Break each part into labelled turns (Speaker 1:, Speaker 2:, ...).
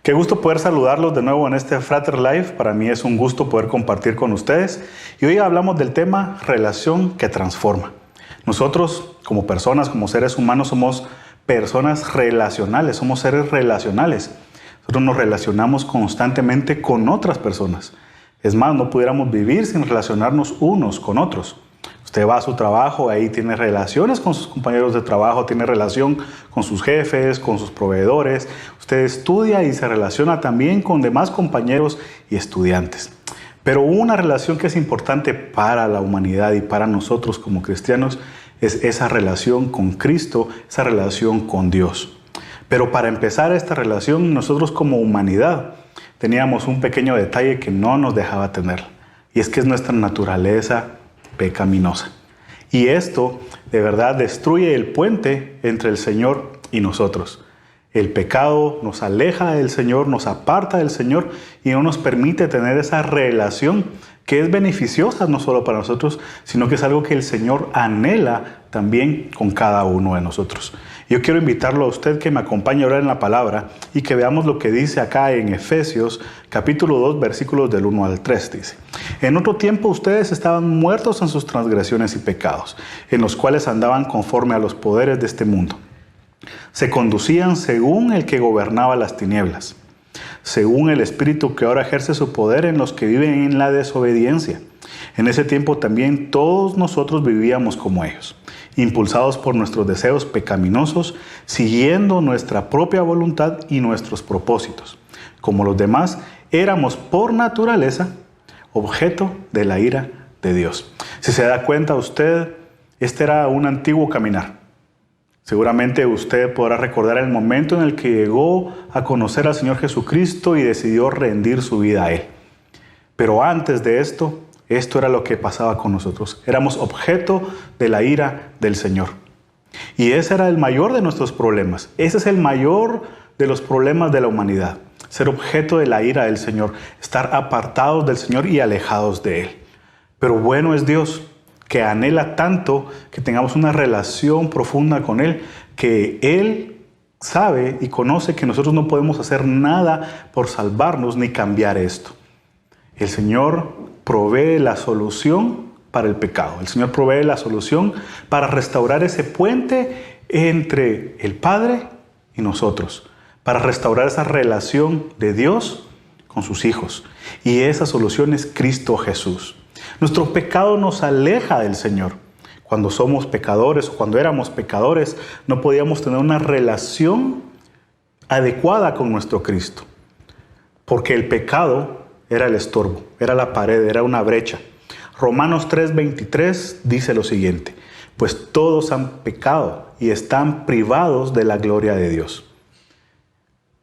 Speaker 1: Qué gusto poder saludarlos de nuevo en este Frater Live. Para mí es un gusto poder compartir con ustedes. Y hoy hablamos del tema relación que transforma. Nosotros, como personas, como seres humanos, somos personas relacionales, somos seres relacionales. Nosotros nos relacionamos constantemente con otras personas. Es más, no pudiéramos vivir sin relacionarnos unos con otros. Usted va a su trabajo, ahí tiene relaciones con sus compañeros de trabajo, tiene relación con sus jefes, con sus proveedores. Usted estudia y se relaciona también con demás compañeros y estudiantes. Pero una relación que es importante para la humanidad y para nosotros como cristianos es esa relación con Cristo, esa relación con Dios. Pero para empezar esta relación, nosotros como humanidad teníamos un pequeño detalle que no nos dejaba tener. Y es que es nuestra naturaleza pecaminosa. Y esto de verdad destruye el puente entre el Señor y nosotros. El pecado nos aleja del Señor, nos aparta del Señor y no nos permite tener esa relación que es beneficiosa no solo para nosotros, sino que es algo que el Señor anhela también con cada uno de nosotros. Yo quiero invitarlo a usted que me acompañe a orar en la palabra y que veamos lo que dice acá en Efesios capítulo 2 versículos del 1 al 3. Dice: en otro tiempo ustedes estaban muertos en sus transgresiones y pecados, en los cuales andaban conforme a los poderes de este mundo. Se conducían según el que gobernaba las tinieblas, según el espíritu que ahora ejerce su poder en los que viven en la desobediencia. En ese tiempo también todos nosotros vivíamos como ellos, impulsados por nuestros deseos pecaminosos, siguiendo nuestra propia voluntad y nuestros propósitos. Como los demás, éramos por naturaleza objeto de la ira de Dios. Si se da cuenta usted, este era un antiguo caminar. Seguramente usted podrá recordar el momento en el que llegó a conocer al Señor Jesucristo y decidió rendir su vida a Él. Pero antes de esto era lo que pasaba con nosotros. Éramos objeto de la ira del Señor. Y ese era el mayor de nuestros problemas. Ese es el mayor de los problemas de la humanidad. Ser objeto de la ira del Señor. Estar apartados del Señor y alejados de Él. Pero bueno es Dios, que anhela tanto que tengamos una relación profunda con Él, que Él sabe y conoce que nosotros no podemos hacer nada por salvarnos ni cambiar esto. El Señor provee la solución para el pecado. El Señor provee la solución para restaurar ese puente entre el Padre y nosotros, para restaurar esa relación de Dios con sus hijos. Y esa solución es Cristo Jesús. Nuestro pecado nos aleja del Señor. Cuando somos pecadores o cuando éramos pecadores, no podíamos tener una relación adecuada con nuestro Cristo. Porque el pecado era el estorbo, era la pared, era una brecha. Romanos 3:23 dice lo siguiente: pues todos han pecado y están privados de la gloria de Dios.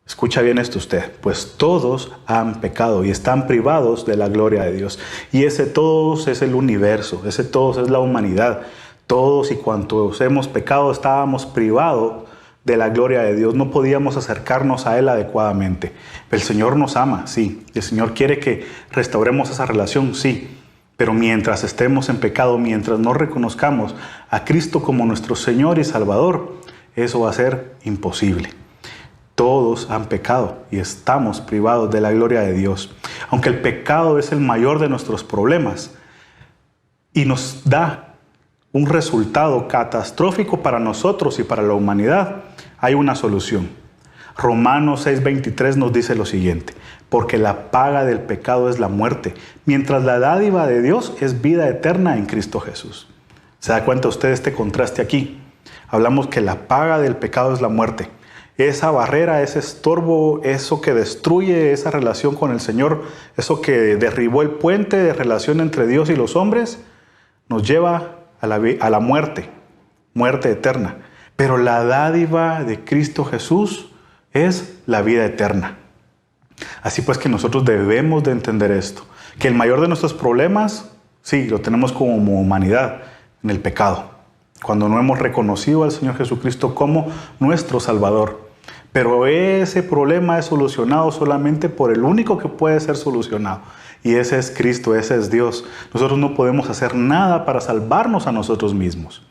Speaker 1: Escucha bien esto usted, pues todos han pecado y están privados de la gloria de Dios. Y ese todos es el universo, ese todos es la humanidad. Todos y cuantos hemos pecado estábamos privados de la gloria de Dios. No podíamos acercarnos a Él adecuadamente. El Señor nos ama, sí. El Señor quiere que restauremos esa relación, sí. Pero mientras estemos en pecado, mientras no reconozcamos a Cristo como nuestro Señor y Salvador, eso va a ser imposible. Todos han pecado y estamos privados de la gloria de Dios. Aunque el pecado es el mayor de nuestros problemas y nos da un resultado catastrófico para nosotros y para la humanidad, hay una solución. Romanos 6:23 nos dice lo siguiente: porque la paga del pecado es la muerte, mientras la dádiva de Dios es vida eterna en Cristo Jesús. ¿Se da cuenta usted de este contraste aquí? Hablamos que la paga del pecado es la muerte. Esa barrera, ese estorbo, eso que destruye esa relación con el Señor, eso que derribó el puente de relación entre Dios y los hombres, nos lleva a la muerte, muerte eterna. Pero la dádiva de Cristo Jesús es la vida eterna. Así pues que nosotros debemos de entender esto, que el mayor de nuestros problemas, sí, lo tenemos como humanidad, en el pecado, cuando no hemos reconocido al Señor Jesucristo como nuestro Salvador. Pero ese problema es solucionado solamente por el único que puede ser solucionado. Y ese es Cristo, ese es Dios. Nosotros no podemos hacer nada para salvarnos a nosotros mismos.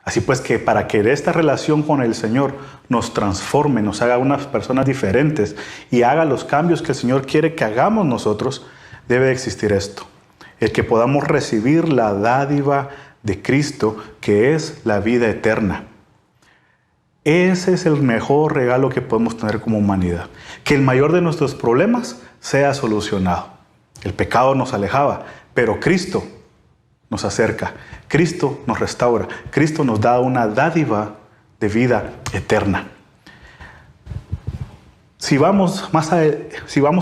Speaker 1: Así pues que para que esta relación con el Señor nos transforme, nos haga unas personas diferentes y haga los cambios que el Señor quiere que hagamos nosotros, debe de existir esto. El que podamos recibir la dádiva de Cristo, que es la vida eterna. Ese es el mejor regalo que podemos tener como humanidad. Que el mayor de nuestros problemas sea solucionado. El pecado nos alejaba, pero Cristo nos acerca. Cristo nos restaura. Cristo nos da una dádiva de vida eterna. Si vamos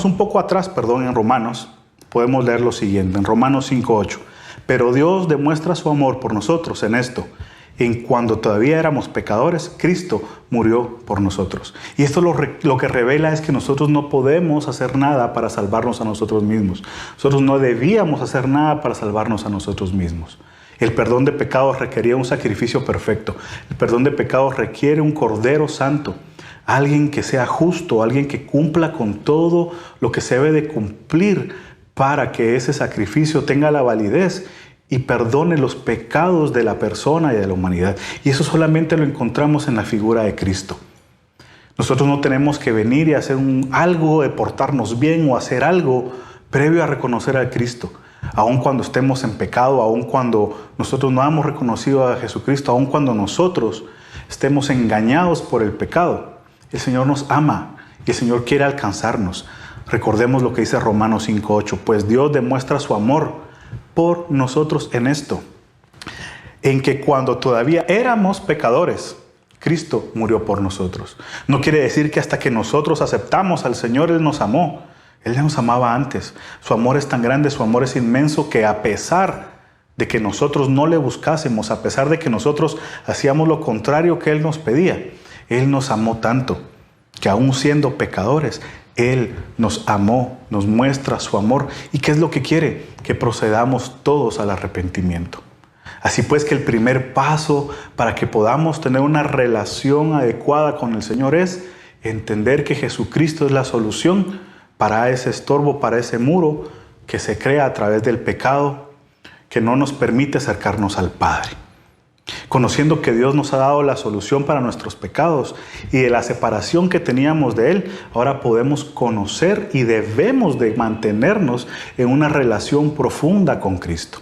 Speaker 1: un poco atrás, en Romanos, podemos leer lo siguiente, en Romanos 5:8. Pero Dios demuestra su amor por nosotros en esto: en cuando todavía éramos pecadores, Cristo murió por nosotros. Y esto lo que revela es que nosotros no podemos hacer nada para salvarnos a nosotros mismos. Nosotros no debíamos hacer nada para salvarnos a nosotros mismos. El perdón de pecados requería un sacrificio perfecto. El perdón de pecados requiere un Cordero Santo. Alguien que sea justo, alguien que cumpla con todo lo que se debe de cumplir para que ese sacrificio tenga la validez y perdone los pecados de la persona y de la humanidad. Y eso solamente lo encontramos en la figura de Cristo. Nosotros no tenemos que venir y hacer algo de portarnos bien o hacer algo previo a reconocer a Cristo. Aun cuando estemos en pecado, aun cuando nosotros no hemos reconocido a Jesucristo, aun cuando nosotros estemos engañados por el pecado, el Señor nos ama y el Señor quiere alcanzarnos. Recordemos lo que dice Romanos 5:8, pues Dios demuestra su amor por nosotros en esto, en que cuando todavía éramos pecadores, Cristo murió por nosotros. No quiere decir que hasta que nosotros aceptamos al Señor, Él nos amó. Él nos amaba antes. Su amor es tan grande, su amor es inmenso, que a pesar de que nosotros no le buscásemos, a pesar de que nosotros hacíamos lo contrario que Él nos pedía, Él nos amó tanto que aún siendo pecadores, Él nos amó, nos muestra su amor. ¿Y qué es lo que quiere? Que procedamos todos al arrepentimiento. Así pues que el primer paso para que podamos tener una relación adecuada con el Señor es entender que Jesucristo es la solución para ese estorbo, para ese muro que se crea a través del pecado, que no nos permite acercarnos al Padre. Conociendo que Dios nos ha dado la solución para nuestros pecados y de la separación que teníamos de Él, ahora podemos conocer y debemos de mantenernos en una relación profunda con Cristo.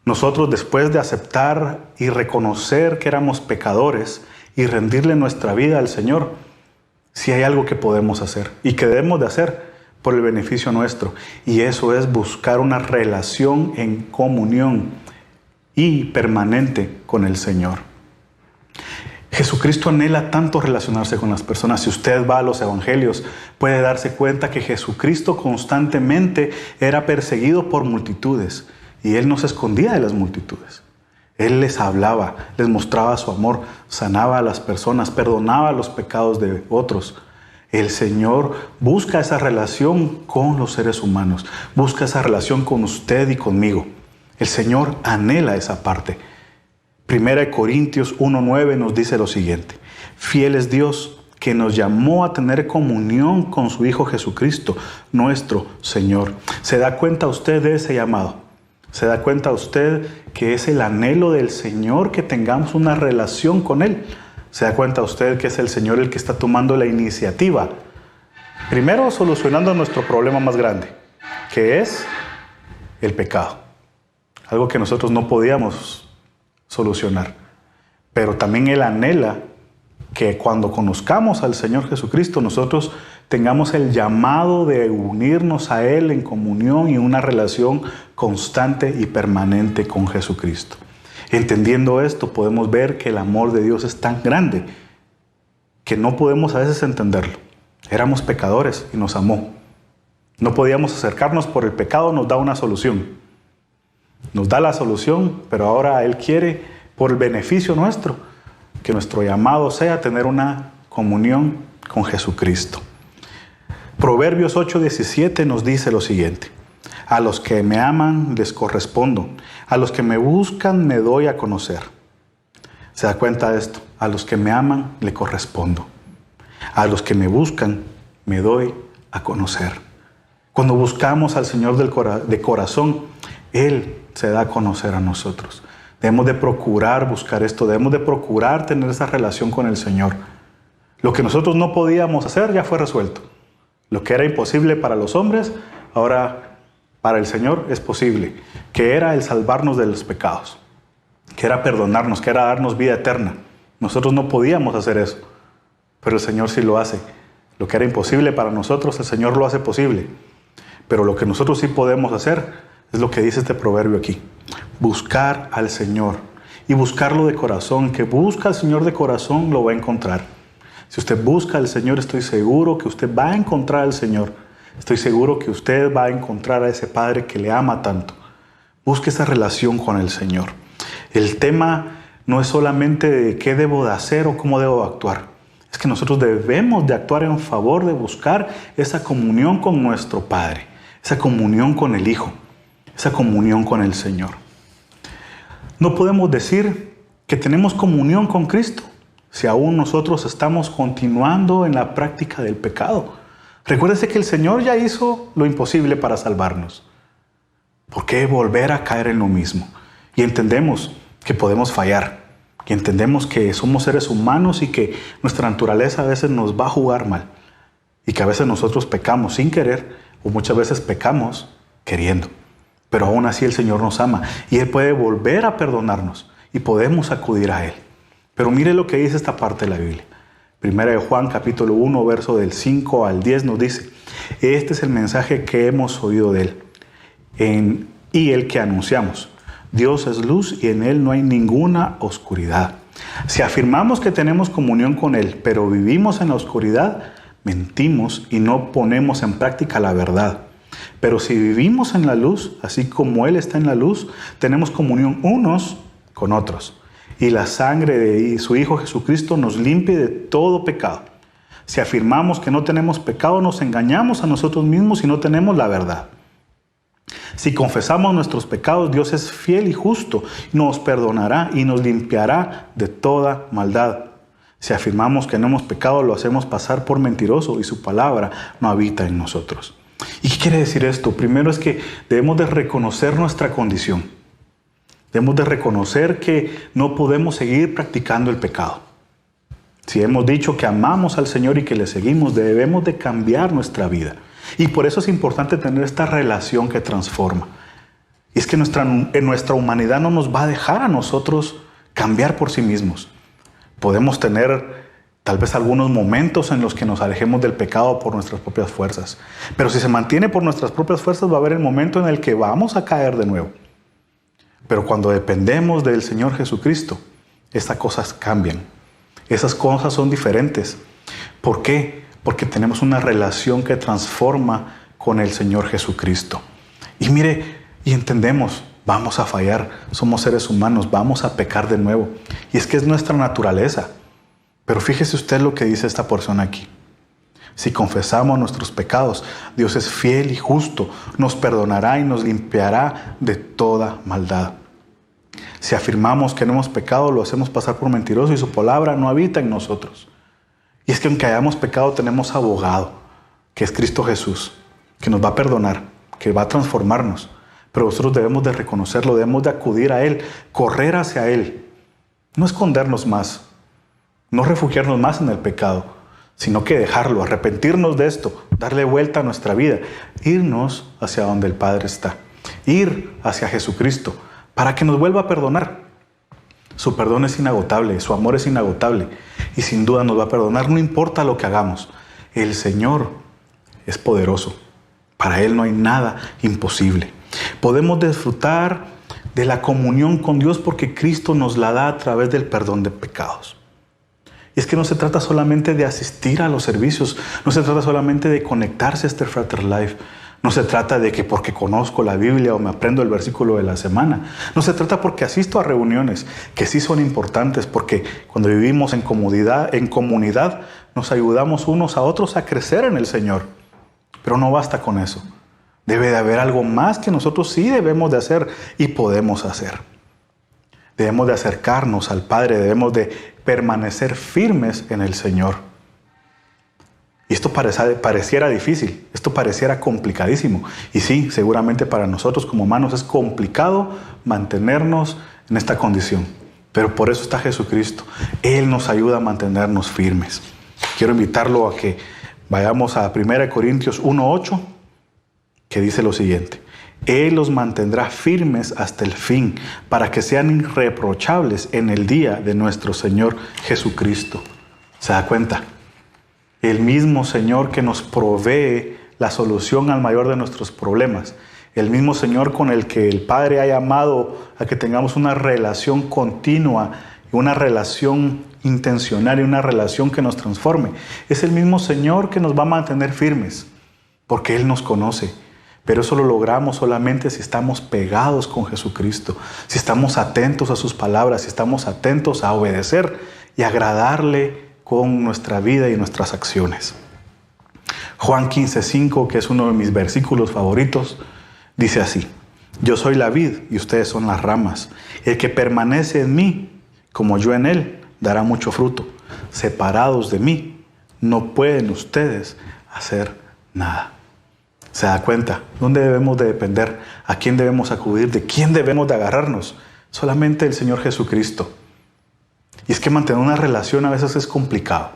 Speaker 1: Nosotros, después de aceptar y reconocer que éramos pecadores y rendirle nuestra vida al Señor, si hay algo que podemos hacer y que debemos de hacer por el beneficio nuestro, y eso es buscar una relación en comunión y permanente con el Señor. Jesucristo anhela tanto relacionarse con las personas. Si usted va a los evangelios, puede darse cuenta que Jesucristo constantemente era perseguido por multitudes y Él no se escondía de las multitudes. Él les hablaba, les mostraba su amor, sanaba a las personas, perdonaba los pecados de otros. El Señor busca esa relación con los seres humanos, busca esa relación con usted y conmigo. El Señor anhela esa parte. 1 Corintios 1:9 nos dice lo siguiente: fiel es Dios, que nos llamó a tener comunión con su Hijo Jesucristo, nuestro Señor. ¿Se da cuenta usted de ese llamado? ¿Se da cuenta usted que es el anhelo del Señor que tengamos una relación con Él? ¿Se da cuenta usted que es el Señor el que está tomando la iniciativa? Primero, solucionando nuestro problema más grande, que es el pecado. Algo que nosotros no podíamos solucionar. Pero también Él anhela que cuando conozcamos al Señor Jesucristo, nosotros tengamos el llamado de unirnos a Él en comunión y una relación constante y permanente con Jesucristo. Entendiendo esto, podemos ver que el amor de Dios es tan grande que no podemos a veces entenderlo. Éramos pecadores y nos amó. No podíamos acercarnos por el pecado, nos da una solución. Nos da la solución, pero ahora Él quiere, por el beneficio nuestro, que nuestro llamado sea tener una comunión con Jesucristo. Proverbios 8:17 nos dice lo siguiente: a los que me aman les correspondo, a los que me buscan me doy a conocer. ¿Se da cuenta de esto? A los que me aman le correspondo, a los que me buscan me doy a conocer. Cuando buscamos al Señor de corazón, Él se da a conocer a nosotros. Debemos de procurar buscar esto, debemos de procurar tener esa relación con el Señor. Lo que nosotros no podíamos hacer ya fue resuelto. Lo que era imposible para los hombres, ahora para el Señor es posible. Que era el salvarnos de los pecados, que era perdonarnos, que era darnos vida eterna. Nosotros no podíamos hacer eso, pero el Señor sí lo hace. Lo que era imposible para nosotros, el Señor lo hace posible. Pero lo que nosotros sí podemos hacer es lo que dice este proverbio aquí. Buscar al Señor y buscarlo de corazón. Que busca al Señor de corazón lo va a encontrar. Si usted busca al Señor, estoy seguro que usted va a encontrar al Señor. Estoy seguro que usted va a encontrar a ese Padre que le ama tanto. Busque esa relación con el Señor. El tema no es solamente de qué debo de hacer o cómo debo actuar. Es que nosotros debemos de actuar en favor de buscar esa comunión con nuestro Padre, esa comunión con el Hijo, esa comunión con el Señor. No podemos decir que tenemos comunión con Cristo si aún nosotros estamos continuando en la práctica del pecado. Recuérdese que el Señor ya hizo lo imposible para salvarnos. ¿Por qué volver a caer en lo mismo? Y entendemos que podemos fallar, que entendemos que somos seres humanos y que nuestra naturaleza a veces nos va a jugar mal. Y que a veces nosotros pecamos sin querer o muchas veces pecamos queriendo. Pero aún así el Señor nos ama y Él puede volver a perdonarnos y podemos acudir a Él. Pero mire lo que dice esta parte de la Biblia. Primera de Juan capítulo 1, verso del 5 al 10 nos dice: este es el mensaje que hemos oído de Él y el que anunciamos. Dios es luz y en Él no hay ninguna oscuridad. Si afirmamos que tenemos comunión con Él, pero vivimos en la oscuridad, mentimos y no ponemos en práctica la verdad. Pero si vivimos en la luz, así como Él está en la luz, tenemos comunión unos con otros. Y la sangre de su Hijo Jesucristo nos limpia de todo pecado. Si afirmamos que no tenemos pecado, nos engañamos a nosotros mismos y no tenemos la verdad. Si confesamos nuestros pecados, Dios es fiel y justo, nos perdonará y nos limpiará de toda maldad. Si afirmamos que no hemos pecado, lo hacemos pasar por mentiroso y su palabra no habita en nosotros. ¿Y qué quiere decir esto? Primero es que debemos de reconocer nuestra condición. Debemos de reconocer que no podemos seguir practicando el pecado. Si hemos dicho que amamos al Señor y que le seguimos, debemos de cambiar nuestra vida. Y por eso es importante tener esta relación que transforma. Y es que en nuestra humanidad no nos va a dejar a nosotros cambiar por sí mismos. Podemos tener tal vez algunos momentos en los que nos alejemos del pecado por nuestras propias fuerzas. Pero si se mantiene por nuestras propias fuerzas, va a haber el momento en el que vamos a caer de nuevo. Pero cuando dependemos del Señor Jesucristo, estas cosas cambian. Esas cosas son diferentes. ¿Por qué? Porque tenemos una relación que transforma con el Señor Jesucristo. Y mire, y entendemos, vamos a fallar, somos seres humanos, vamos a pecar de nuevo. Y es que es nuestra naturaleza. Pero fíjese usted lo que dice esta porción aquí. Si confesamos nuestros pecados, Dios es fiel y justo, nos perdonará y nos limpiará de toda maldad. Si afirmamos que no hemos pecado, lo hacemos pasar por mentiroso y su palabra no habita en nosotros. Y es que aunque hayamos pecado, tenemos abogado, que es Cristo Jesús, que nos va a perdonar, que va a transformarnos. Pero nosotros debemos de reconocerlo, debemos de acudir a Él, correr hacia Él. No escondernos más, no refugiarnos más en el pecado, sino que dejarlo, arrepentirnos de esto, darle vuelta a nuestra vida, irnos hacia donde el Padre está, ir hacia Jesucristo, para que nos vuelva a perdonar. Su perdón es inagotable, su amor es inagotable y sin duda nos va a perdonar, no importa lo que hagamos. El Señor es poderoso, para Él no hay nada imposible. Podemos disfrutar de la comunión con Dios porque Cristo nos la da a través del perdón de pecados. Y es que no se trata solamente de asistir a los servicios, no se trata solamente de conectarse a este Frater Life, no se trata de que porque conozco la Biblia o me aprendo el versículo de la semana, no se trata porque asisto a reuniones que sí son importantes, porque cuando vivimos en comunidad nos ayudamos unos a otros a crecer en el Señor. Pero no basta con eso, debe de haber algo más que nosotros sí debemos de hacer y podemos hacer. Debemos de acercarnos al Padre, debemos de permanecer firmes en el Señor. Y esto pareciera difícil, esto pareciera complicadísimo. Y sí, seguramente para nosotros como humanos es complicado mantenernos en esta condición. Pero por eso está Jesucristo. Él nos ayuda a mantenernos firmes. Quiero invitarlo a que vayamos a 1 Corintios 1:8, que dice lo siguiente: Él los mantendrá firmes hasta el fin, para que sean irreprochables en el día de nuestro Señor Jesucristo. ¿Se da cuenta? El mismo Señor que nos provee la solución al mayor de nuestros problemas. El mismo Señor con el que el Padre ha llamado a que tengamos una relación continua, una relación intencional y una relación que nos transforme. Es el mismo Señor que nos va a mantener firmes, porque Él nos conoce. Pero eso lo logramos solamente si estamos pegados con Jesucristo, si estamos atentos a sus palabras, si estamos atentos a obedecer y agradarle con nuestra vida y nuestras acciones. Juan 15:5, que es uno de mis versículos favoritos, dice así: Yo soy la vid y ustedes son las ramas. El que permanece en mí, como yo en él, dará mucho fruto. Separados de mí, no pueden ustedes hacer nada. ¿Se da cuenta? ¿Dónde debemos de depender? ¿A quién debemos acudir? ¿De quién debemos de agarrarnos? Solamente el Señor Jesucristo. Y es que mantener una relación a veces es complicado.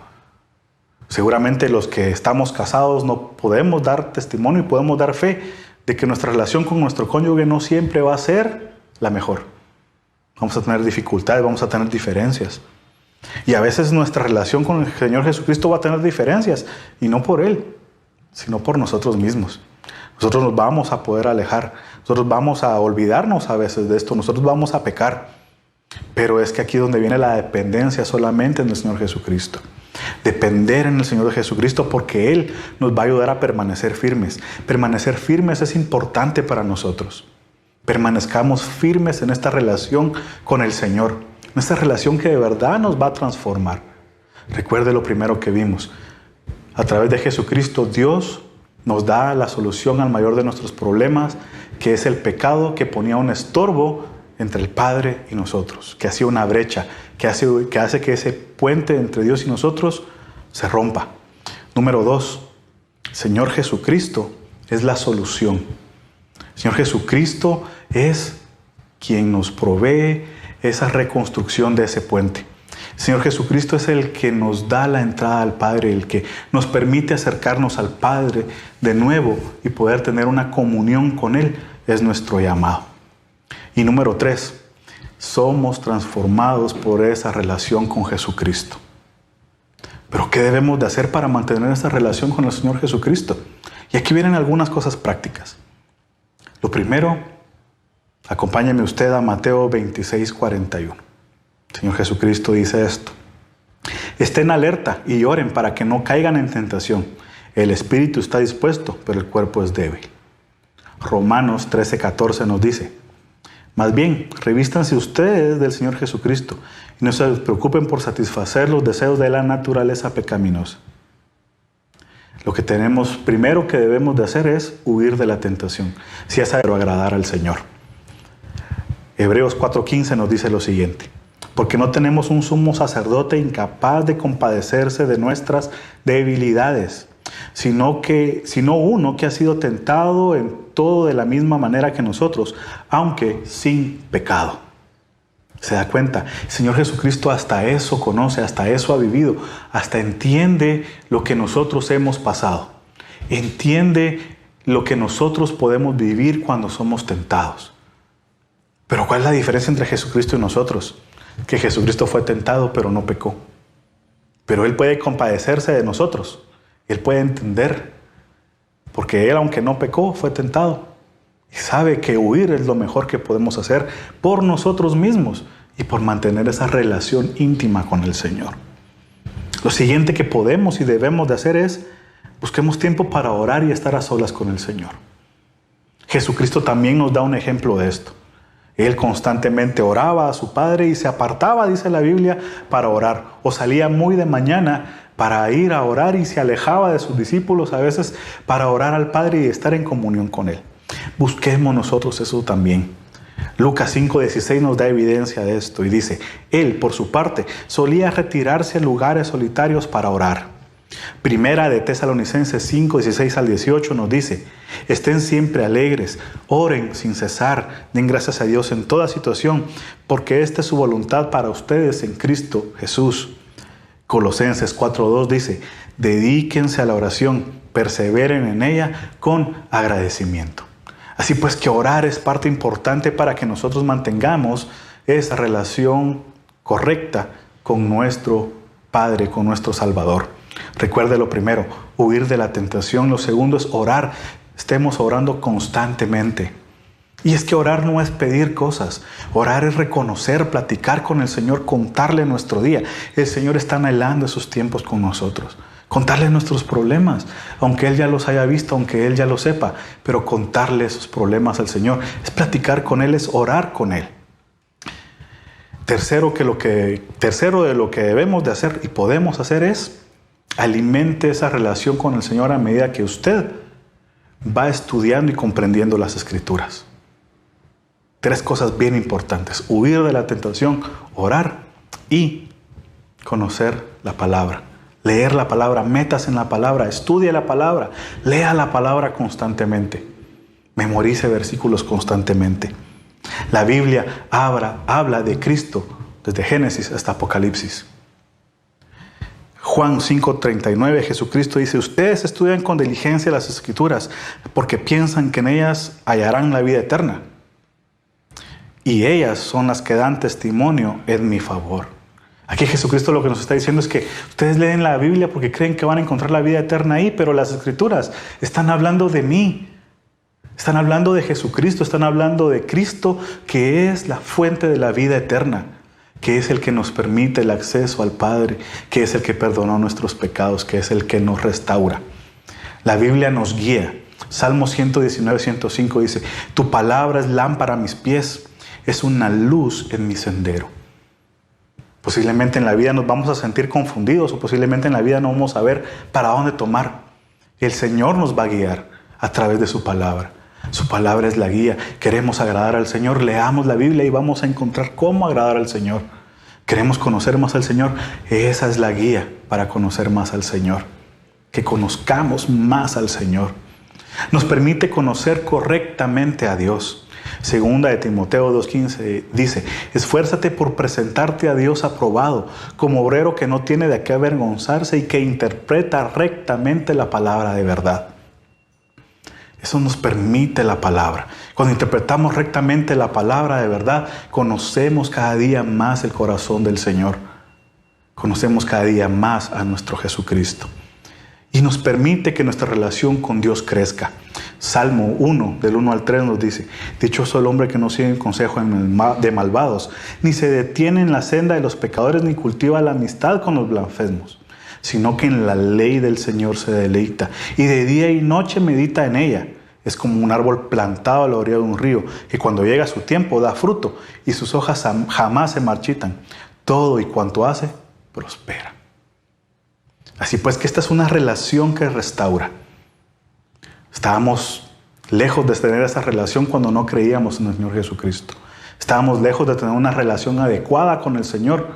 Speaker 1: Seguramente los que estamos casados no podemos dar testimonio y podemos dar fe de que nuestra relación con nuestro cónyuge no siempre va a ser la mejor. Vamos a tener dificultades, vamos a tener diferencias. Y a veces nuestra relación con el Señor Jesucristo va a tener diferencias, y no por Él, sino por nosotros mismos. Nosotros nos vamos a poder alejar, nosotros vamos a olvidarnos a veces de esto, nosotros vamos a pecar. Pero es que aquí es donde viene la dependencia solamente en el Señor Jesucristo. Depender en el Señor Jesucristo, porque Él nos va a ayudar a permanecer firmes. Permanecer firmes es importante para nosotros. Permanezcamos firmes en esta relación con el Señor, en esta relación que de verdad nos va a transformar. Recuerde lo primero que vimos. A través de Jesucristo, Dios nos da la solución al mayor de nuestros problemas, que es el pecado que ponía un estorbo entre el Padre y nosotros, que hacía una brecha, que hace que ese puente entre Dios y nosotros se rompa. Número 2, Señor Jesucristo es la solución. Señor Jesucristo es quien nos provee esa reconstrucción de ese puente. Señor Jesucristo es el que nos da la entrada al Padre, el que nos permite acercarnos al Padre de nuevo y poder tener una comunión con Él. Es nuestro llamado. Y número 3, somos transformados por esa relación con Jesucristo. Pero ¿qué debemos de hacer para mantener esa relación con el Señor Jesucristo? Y aquí vienen algunas cosas prácticas. Lo primero, acompáñeme usted a Mateo 26:41. El Señor Jesucristo dice esto: Estén alerta y oren para que no caigan en tentación. El espíritu está dispuesto, pero el cuerpo es débil. Romanos 13:14 nos dice: Más bien, revístanse ustedes del Señor Jesucristo y no se preocupen por satisfacer los deseos de la naturaleza pecaminosa. Lo que tenemos primero que debemos de hacer es huir de la tentación, si es agradar al Señor. Hebreos 4:15 nos dice lo siguiente: Porque no tenemos un sumo sacerdote incapaz de compadecerse de nuestras debilidades, sino uno que ha sido tentado en todo de la misma manera que nosotros, aunque sin pecado. ¿Se da cuenta? El Señor Jesucristo hasta eso conoce, hasta eso ha vivido, hasta entiende lo que nosotros hemos pasado. Entiende lo que nosotros podemos vivir cuando somos tentados. Pero ¿cuál es la diferencia entre Jesucristo y nosotros? Que Jesucristo fue tentado, pero no pecó. Pero Él puede compadecerse de nosotros. Él puede entender, porque Él, aunque no pecó, fue tentado. Y sabe que huir es lo mejor que podemos hacer por nosotros mismos y por mantener esa relación íntima con el Señor. Lo siguiente que podemos y debemos de hacer es busquemos tiempo para orar y estar a solas con el Señor. Jesucristo también nos da un ejemplo de esto. Él constantemente oraba a su Padre y se apartaba, dice la Biblia, para orar. O salía muy de mañana para ir a orar y se alejaba de sus discípulos a veces para orar al Padre y estar en comunión con Él. Busquemos nosotros eso también. Lucas 5:16 nos da evidencia de esto y dice: Él, por su parte, solía retirarse a lugares solitarios para orar. Primera de Tesalonicenses 5, 16 al 18 nos dice: estén siempre alegres, oren sin cesar, den gracias a Dios en toda situación, porque esta es su voluntad para ustedes en Cristo Jesús. Colosenses 4:2 dice: dedíquense a la oración, perseveren en ella con agradecimiento. Así pues que orar es parte importante para que nosotros mantengamos esa relación correcta con nuestro Padre, con nuestro Salvador. Recuerde lo primero, huir de la tentación. Lo segundo es orar. Estemos orando constantemente. Y es que orar no es pedir cosas. Orar es reconocer, platicar con el Señor, contarle nuestro día. El Señor está anhelando esos tiempos con nosotros. Contarle nuestros problemas, aunque Él ya los haya visto, aunque Él ya lo sepa. Pero contarle esos problemas al Señor es platicar con Él, es orar con Él. Tercero de lo que debemos de hacer y podemos hacer es alimente esa relación con el Señor a medida que usted va estudiando y comprendiendo las Escrituras. 3 cosas bien importantes: huir de la tentación, orar y conocer la palabra. Leer la palabra, métase en la palabra, estudie la palabra, lea la palabra constantemente, memorice versículos constantemente. La Biblia habla de Cristo desde Génesis hasta Apocalipsis. Juan 5:39, Jesucristo dice: ustedes estudian con diligencia las Escrituras porque piensan que en ellas hallarán la vida eterna. Y ellas son las que dan testimonio en mi favor. Aquí Jesucristo lo que nos está diciendo es que ustedes leen la Biblia porque creen que van a encontrar la vida eterna ahí, pero las Escrituras están hablando de mí. Están hablando de Jesucristo, están hablando de Cristo, que es la fuente de la vida eterna, que es el que nos permite el acceso al Padre, que es el que perdonó nuestros pecados, que es el que nos restaura. La Biblia nos guía. Salmo 119, 105 dice: tu palabra es lámpara a mis pies, es una luz en mi sendero. Posiblemente en la vida nos vamos a sentir confundidos, o posiblemente en la vida no vamos a ver para dónde tomar. El Señor nos va a guiar a través de su palabra. Su palabra es la guía. Queremos agradar al Señor, leamos la Biblia y vamos a encontrar cómo agradar al Señor. Queremos conocer más al Señor, esa es la guía para conocer más al Señor. Que conozcamos más al Señor. Nos permite conocer correctamente a Dios. Segunda de Timoteo 2:15 dice: esfuérzate por presentarte a Dios aprobado, como obrero que no tiene de qué avergonzarse y que interpreta rectamente la palabra de verdad. Eso nos permite la palabra. Cuando interpretamos rectamente la palabra de verdad, conocemos cada día más el corazón del Señor. Conocemos cada día más a nuestro Jesucristo. Y nos permite que nuestra relación con Dios crezca. Salmo 1, del 1 al 3 nos dice: dichoso el hombre que no sigue el consejo de malvados, ni se detiene en la senda de los pecadores, ni cultiva la amistad con los blasfemos, sino que en la ley del Señor se deleita, y de día y noche medita en ella. Es como un árbol plantado a la orilla de un río, que cuando llega su tiempo da fruto, y sus hojas jamás se marchitan. Todo y cuanto hace, prospera. Así pues que esta es una relación que restaura. Estábamos lejos de tener esa relación cuando no creíamos en el Señor Jesucristo. Estábamos lejos de tener una relación adecuada con el Señor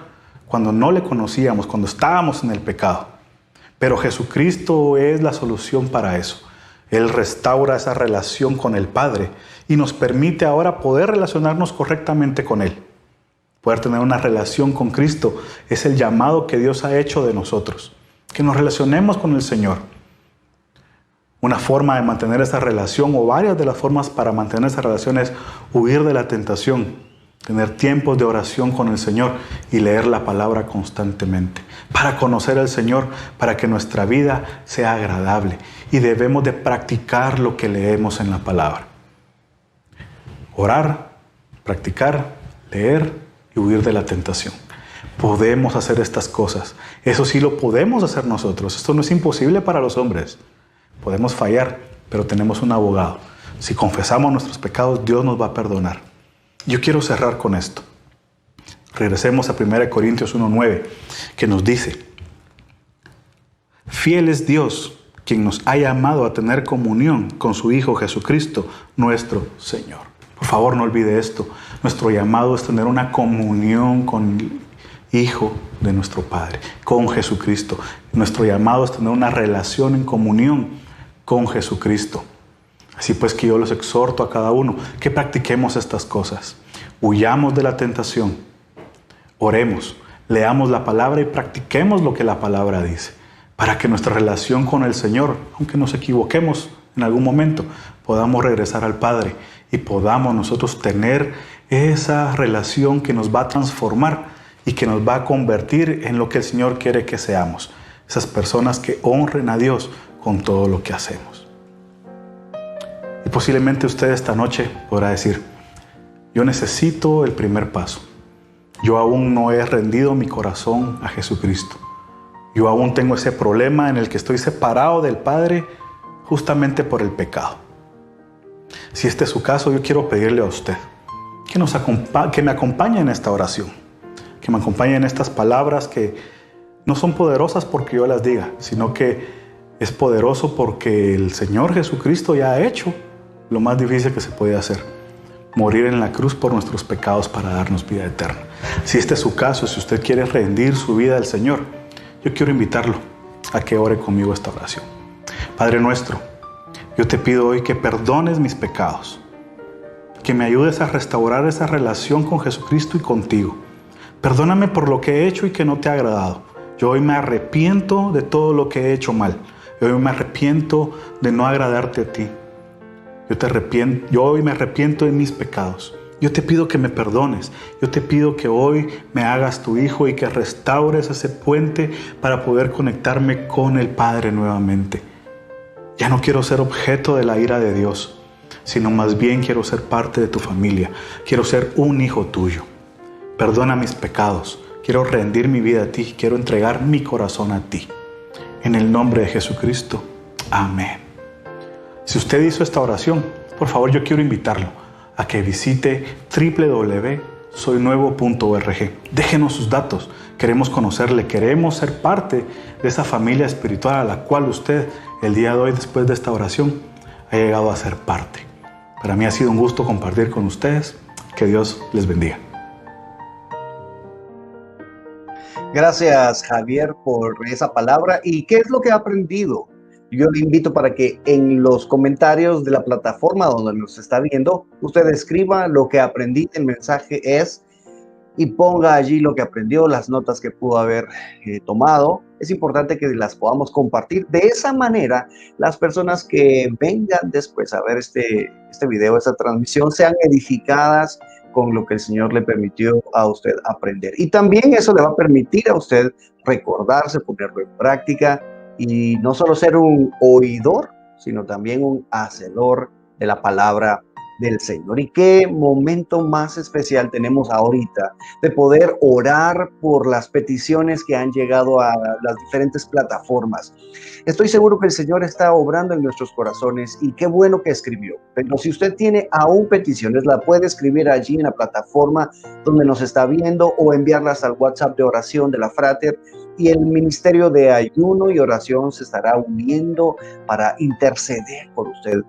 Speaker 1: cuando no le conocíamos, cuando estábamos en el pecado. Pero Jesucristo es la solución para eso. Él restaura esa relación con el Padre y nos permite ahora poder relacionarnos correctamente con Él. Poder tener una relación con Cristo es el llamado que Dios ha hecho de nosotros. Que nos relacionemos con el Señor. Una forma de mantener esa relación, o varias de las formas para mantener esa relación, es huir de la tentación, tener tiempos de oración con el Señor y leer la palabra constantemente. Para conocer al Señor, para que nuestra vida sea agradable. Y debemos de practicar lo que leemos en la palabra. Orar, practicar, leer y huir de la tentación. Podemos hacer estas cosas. Eso sí lo podemos hacer nosotros. Esto no es imposible para los hombres. Podemos fallar, pero tenemos un abogado. Si confesamos nuestros pecados, Dios nos va a perdonar. Yo quiero cerrar con esto. Regresemos a 1 Corintios 1:9, que nos dice: fiel es Dios, quien nos ha llamado a tener comunión con su Hijo Jesucristo, nuestro Señor. Por favor, no olvide esto. Nuestro llamado es tener una comunión hijo de nuestro Padre, con Jesucristo. Nuestro llamado es tener una relación en comunión con Jesucristo. Así pues que yo los exhorto a cada uno que practiquemos estas cosas. Huyamos de la tentación, oremos, leamos la palabra y practiquemos lo que la palabra dice, para que nuestra relación con el Señor, aunque nos equivoquemos en algún momento, podamos regresar al Padre y podamos nosotros tener esa relación que nos va a transformar y que nos va a convertir en lo que el Señor quiere que seamos. Esas personas que honren a Dios con todo lo que hacemos. Y posiblemente usted esta noche podrá decir, yo necesito el primer paso. Yo aún no he rendido mi corazón a Jesucristo. Yo aún tengo ese problema en el que estoy separado del Padre justamente por el pecado. Si este es su caso, yo quiero pedirle a usted que me acompañe en esta oración, que me acompañe en estas palabras que no son poderosas porque yo las diga, sino que es poderoso porque el Señor Jesucristo ya ha hecho lo más difícil que se puede hacer: morir en la cruz por nuestros pecados para darnos vida eterna. Si este es su caso, si usted quiere rendir su vida al Señor, yo quiero invitarlo a que ore conmigo esta oración. Padre nuestro, yo te pido hoy que perdones mis pecados, que me ayudes a restaurar esa relación con Jesucristo y contigo. Perdóname por lo que he hecho y que no te ha agradado. Yo hoy me arrepiento de todo lo que he hecho mal. Yo hoy me arrepiento de no agradarte a ti. Yo hoy me arrepiento de mis pecados. Yo te pido que me perdones. Yo te pido que hoy me hagas tu hijo y que restaures ese puente para poder conectarme con el Padre nuevamente. Ya no quiero ser objeto de la ira de Dios, sino más bien quiero ser parte de tu familia. Quiero ser un hijo tuyo. Perdona mis pecados. Quiero rendir mi vida a ti. Quiero entregar mi corazón a ti. En el nombre de Jesucristo. Amén. Si usted hizo esta oración, por favor, yo quiero invitarlo a que visite www.soynuevo.org. Déjenos sus datos. Queremos conocerle, queremos ser parte de esa familia espiritual a la cual usted, el día de hoy, después de esta oración, ha llegado a ser parte. Para mí ha sido un gusto compartir con ustedes. Que Dios les bendiga.
Speaker 2: Gracias, Javier, por esa palabra. ¿Y qué es lo que ha aprendido? Yo le invito para que en los comentarios de la plataforma donde nos está viendo, usted escriba lo que aprendí, el mensaje es, y ponga allí lo que aprendió, las notas que pudo haber tomado. Es importante que las podamos compartir. De esa manera, las personas que vengan después a ver este video, esta transmisión, sean edificadas con lo que el Señor le permitió a usted aprender. Y también eso le va a permitir a usted recordarse, ponerlo en práctica, y no solo ser un oidor, sino también un hacedor de la palabra del Señor. Y qué momento más especial tenemos ahorita de poder orar por las peticiones que han llegado a las diferentes plataformas. Estoy seguro que el Señor está obrando en nuestros corazones y qué bueno que escribió. Pero si usted tiene aún peticiones, la puede escribir allí en la plataforma donde nos está viendo o enviarlas al WhatsApp de oración de la Frater, y el ministerio de ayuno y oración se estará uniendo para interceder por usted.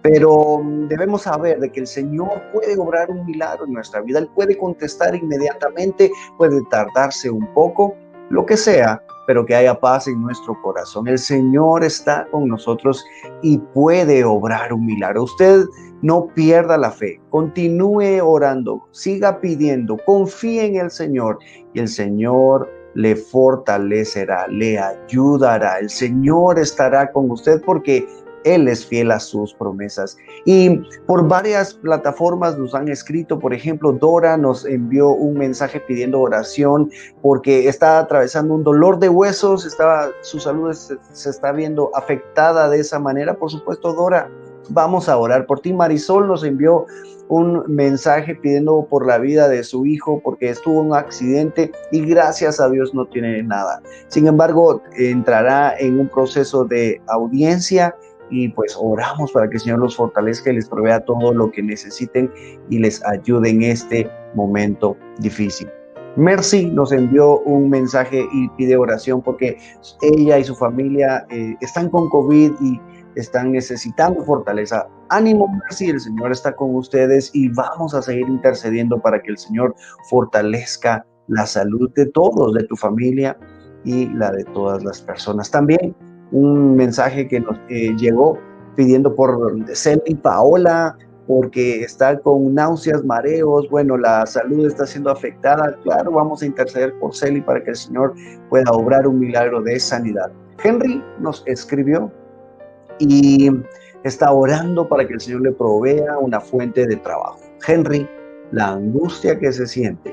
Speaker 2: Pero debemos saber de que el Señor puede obrar un milagro en nuestra vida. Él puede contestar inmediatamente, puede tardarse un poco, lo que sea, pero que haya paz en nuestro corazón. El Señor está con nosotros y puede obrar un milagro. Usted no pierda la fe, continúe orando, siga pidiendo, confíe en el Señor y el Señor le fortalecerá, le ayudará. El Señor estará con usted porque Él es fiel a sus promesas. Y por varias plataformas nos han escrito. Por ejemplo, Dora nos envió un mensaje pidiendo oración porque está atravesando un dolor de huesos, su salud se está viendo afectada de esa manera. Por supuesto, Dora, vamos a orar por ti. Marisol nos envió un mensaje pidiendo por la vida de su hijo porque estuvo en un accidente y gracias a Dios no tiene nada. Sin embargo, entrará en un proceso de audiencia y pues oramos para que el Señor los fortalezca y les provea todo lo que necesiten y les ayude en este momento difícil. Mercy nos envió un mensaje y pide oración porque ella y su familia están con COVID y están necesitando fortaleza. Ánimo, Mercy, el Señor está con ustedes y vamos a seguir intercediendo para que el Señor fortalezca la salud de todos, de tu familia y la de todas las personas. También un mensaje que nos llegó pidiendo por Celi Paola, porque está con náuseas, mareos, bueno, la salud está siendo afectada. Claro, vamos a interceder por Celi para que el Señor pueda obrar un milagro de sanidad. Henry nos escribió y está orando para que el Señor le provea una fuente de trabajo. Henry, la angustia que se siente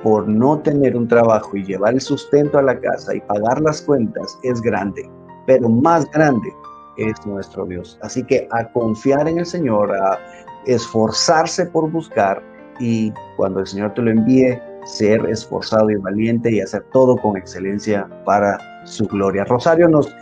Speaker 2: por no tener un trabajo y llevar el sustento a la casa y pagar las cuentas es grande, pero más grande es nuestro Dios. Así que a confiar en el Señor, a esforzarse por buscar, y cuando el Señor te lo envíe, ser esforzado y valiente y hacer todo con excelencia para su gloria. Rosario nos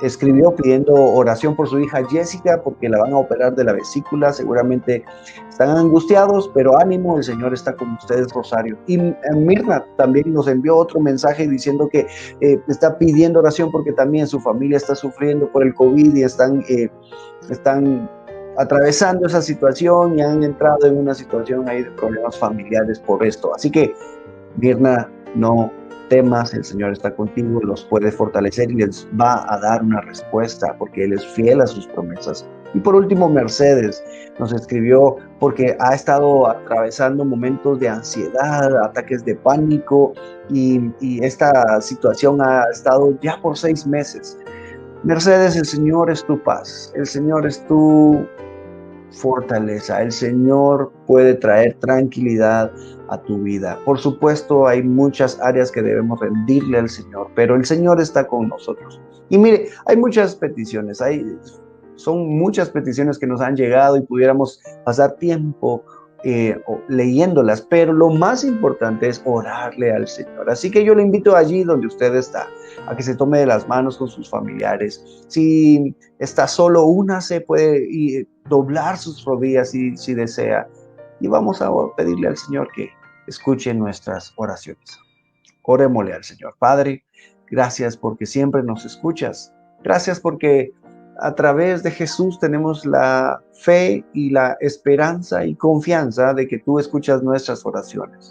Speaker 2: escribió pidiendo oración por su hija Jessica, porque la van a operar de la vesícula. Seguramente están angustiados, pero ánimo, el Señor está con ustedes, Rosario. Y Mirna también nos envió otro mensaje diciendo que está pidiendo oración porque también su familia está sufriendo por el COVID y están atravesando esa situación y han entrado en una situación ahí de problemas familiares por esto. Así que, Mirna, no temas, el Señor está contigo, los puede fortalecer y les va a dar una respuesta porque Él es fiel a sus promesas. Y por último, Mercedes nos escribió porque ha estado atravesando momentos de ansiedad, ataques de pánico, y esta situación ha estado ya por 6 meses. Mercedes, el Señor es tu paz, el Señor es tu fortaleza, el Señor puede traer tranquilidad a tu vida. Por supuesto, hay muchas áreas que debemos rendirle al Señor, pero el Señor está con nosotros. Y mire, hay muchas peticiones, son muchas peticiones que nos han llegado y pudiéramos pasar tiempo leyéndolas, pero lo más importante es orarle al Señor. Así que yo le invito allí donde usted está, a que se tome de las manos con sus familiares. Si está solo, únase, puede doblar sus rodillas si desea. Y vamos a pedirle al Señor que escuche nuestras oraciones. Orémosle al Señor. Padre, gracias porque siempre nos escuchas. Gracias porque a través de Jesús tenemos la fe y la esperanza y confianza de que tú escuchas nuestras oraciones.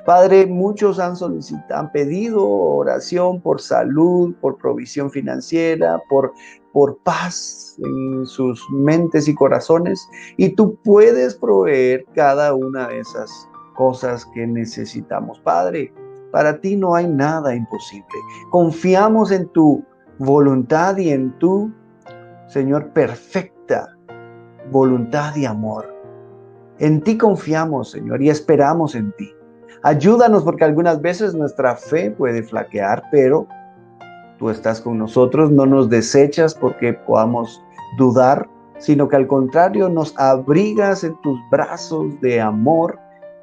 Speaker 2: Padre, muchos han pedido oración por salud, por provisión financiera, por paz en sus mentes y corazones, y tú puedes proveer cada una de esas cosas que necesitamos. Padre, para ti no hay nada imposible. Confiamos en tu voluntad y en tu, Señor, perfecta voluntad y amor. En ti confiamos, Señor, y esperamos en ti. Ayúdanos porque algunas veces nuestra fe puede flaquear, pero tú estás con nosotros, no nos desechas porque podamos dudar, sino que al contrario nos abrigas en tus brazos de amor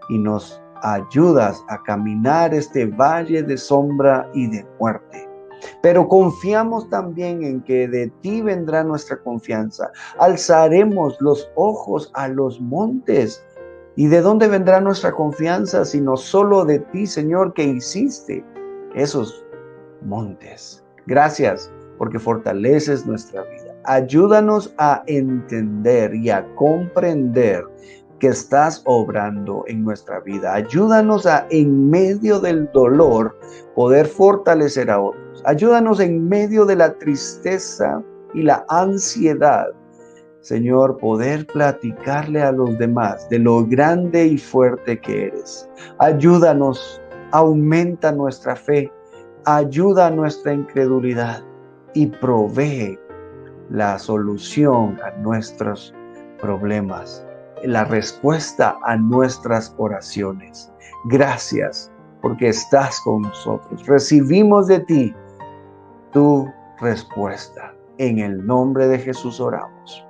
Speaker 2: y nos ayudas a caminar este valle de sombra y de muerte. Pero confiamos también en que de ti vendrá nuestra confianza. Alzaremos los ojos a los montes. ¿Y de dónde vendrá nuestra confianza? Sino solo de ti, Señor, que hiciste esos montes. Gracias porque fortaleces nuestra vida. Ayúdanos a entender y a comprender que estás obrando en nuestra vida. Ayúdanos a, en medio del dolor, poder fortalecer a otros. Ayúdanos en medio de la tristeza y la ansiedad, Señor, poder platicarle a los demás de lo grande y fuerte que eres. Ayúdanos, aumenta nuestra fe, ayuda a nuestra incredulidad y provee la solución a nuestros problemas, la respuesta a nuestras oraciones. Gracias porque estás con nosotros. Recibimos de ti tu respuesta. En el nombre de Jesús oramos.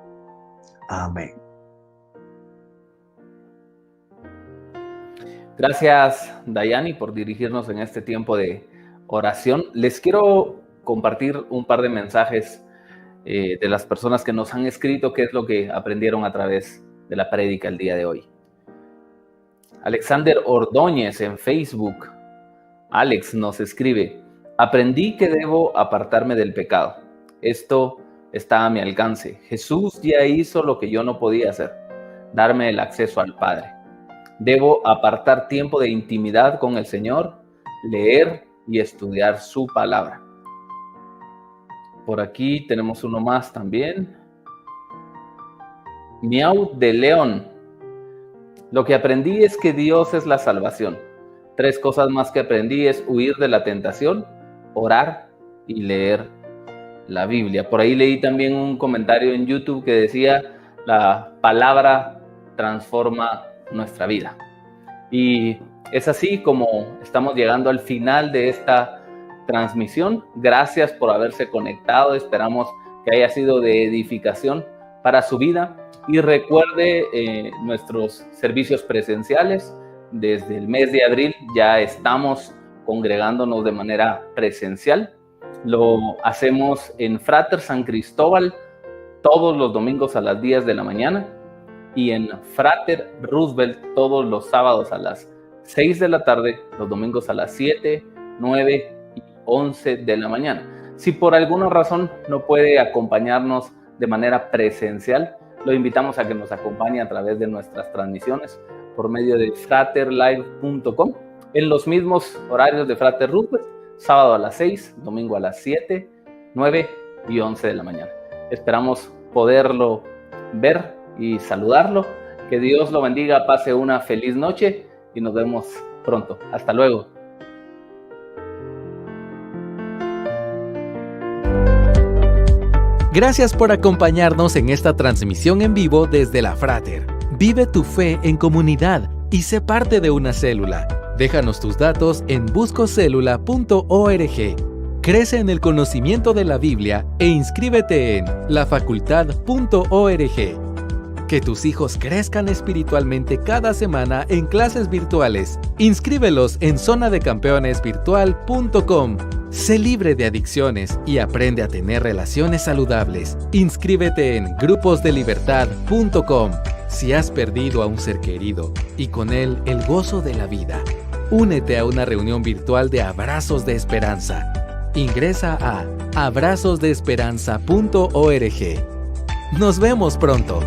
Speaker 2: Amén.
Speaker 3: Gracias, Dayani, por dirigirnos en este tiempo de oración. Les quiero compartir un par de mensajes de las personas que nos han escrito qué es lo que aprendieron a través de la prédica el día de hoy. Alexander Ordóñez en Facebook. Alex nos escribe: aprendí que debo apartarme del pecado. Esto está a mi alcance. Jesús ya hizo lo que yo no podía hacer, darme el acceso al Padre. Debo apartar tiempo de intimidad con el Señor, leer y estudiar su palabra. Por aquí tenemos uno más también. Miau de León. Lo que aprendí es que Dios es la salvación. 3 cosas más que aprendí es huir de la tentación, orar y leer la Biblia. Por ahí leí también un comentario en YouTube que decía: la palabra transforma nuestra vida. Y es así como estamos llegando al final de esta transmisión. Gracias por haberse conectado. Esperamos que haya sido de edificación para su vida. Y recuerde nuestros servicios presenciales. Desde el mes de abril ya estamos congregándonos de manera presencial. Lo hacemos en Frater San Cristóbal todos los domingos a las 10 de la mañana y en Frater Roosevelt todos los sábados a las 6 de la tarde, los domingos a las 7, 9 y 11 de la mañana. Si por alguna razón no puede acompañarnos de manera presencial, lo invitamos a que nos acompañe a través de nuestras transmisiones por medio de fraterlive.com en los mismos horarios de Frater Roosevelt, sábado a las 6, domingo a las 7, 9 y 11 de la mañana. Esperamos poderlo ver y saludarlo. Que Dios lo bendiga, pase una feliz noche y nos vemos pronto. Hasta luego.
Speaker 4: Gracias por acompañarnos en esta transmisión en vivo desde la Frater. Vive tu fe en comunidad y sé parte de una célula. Déjanos tus datos en buscocelula.org. Crece en el conocimiento de la Biblia e inscríbete en lafacultad.org. Que tus hijos crezcan espiritualmente cada semana en clases virtuales. Inscríbelos en zonadecampeonesvirtual.com. Sé libre de adicciones y aprende a tener relaciones saludables. Inscríbete en gruposdelibertad.com. Si has perdido a un ser querido y con él el gozo de la vida, únete a una reunión virtual de Abrazos de Esperanza. Ingresa a abrazosdeesperanza.org. Nos vemos pronto.